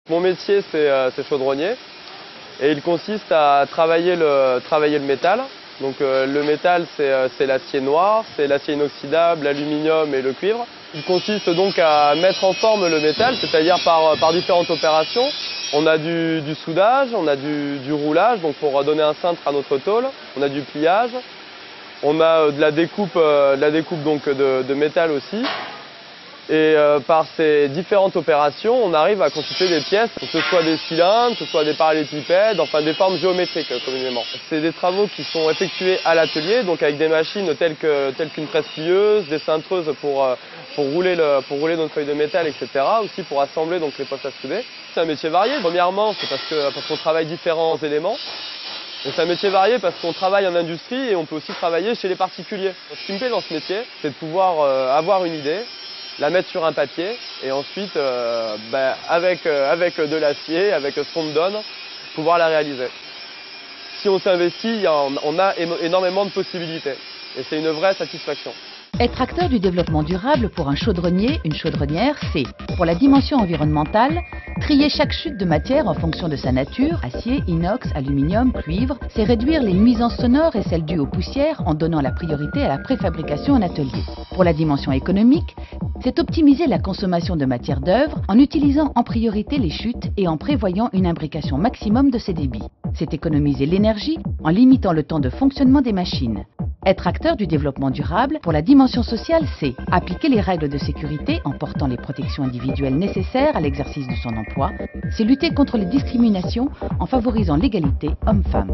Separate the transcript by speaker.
Speaker 1: Mon métier, c'est chaudronnier et il consiste à travailler le métal. Donc le métal, c'est l'acier noir, c'est l'acier inoxydable, l'aluminium et le cuivre. Il consiste donc à mettre en forme le métal, c'est-à-dire par différentes opérations. On a du soudage, on a du roulage, donc pour donner un cintre à notre tôle. On a du pliage, on a de la découpe donc de métal aussi. Et par ces différentes opérations, on arrive à constituer des pièces, que ce soit des cylindres, que ce soit des parallélépipèdes, enfin des formes géométriques communément. C'est des travaux qui sont effectués à l'atelier, donc avec des machines telles qu'une presse plieuse, des cintreuses pour rouler notre feuille de métal, etc. Aussi pour assembler donc les postes à souder. C'est un métier varié. Premièrement, c'est parce qu'on travaille différents éléments. C'est un métier varié parce qu'on travaille en industrie et on peut aussi travailler chez les particuliers. Ce qui me plaît dans ce métier, c'est de pouvoir avoir une idée, la mettre sur un papier et ensuite, avec de l'acier, avec ce qu'on me donne, pouvoir la réaliser. Si on s'investit, on a énormément de possibilités et c'est une vraie satisfaction.
Speaker 2: Être acteur du développement durable pour un chaudronnier, une chaudronnière, c'est, pour la dimension environnementale, trier chaque chute de matière en fonction de sa nature, acier, inox, aluminium, cuivre, c'est réduire les nuisances sonores et celles dues aux poussières en donnant la priorité à la préfabrication en atelier. Pour la dimension économique, c'est optimiser la consommation de matière d'œuvre en utilisant en priorité les chutes et en prévoyant une imbrication maximum de ces débits. C'est économiser l'énergie en limitant le temps de fonctionnement des machines. Être acteur du développement durable pour la dimension sociale, c'est appliquer les règles de sécurité en portant les protections individuelles nécessaires à l'exercice de son emploi. C'est lutter contre les discriminations en favorisant l'égalité homme-femme.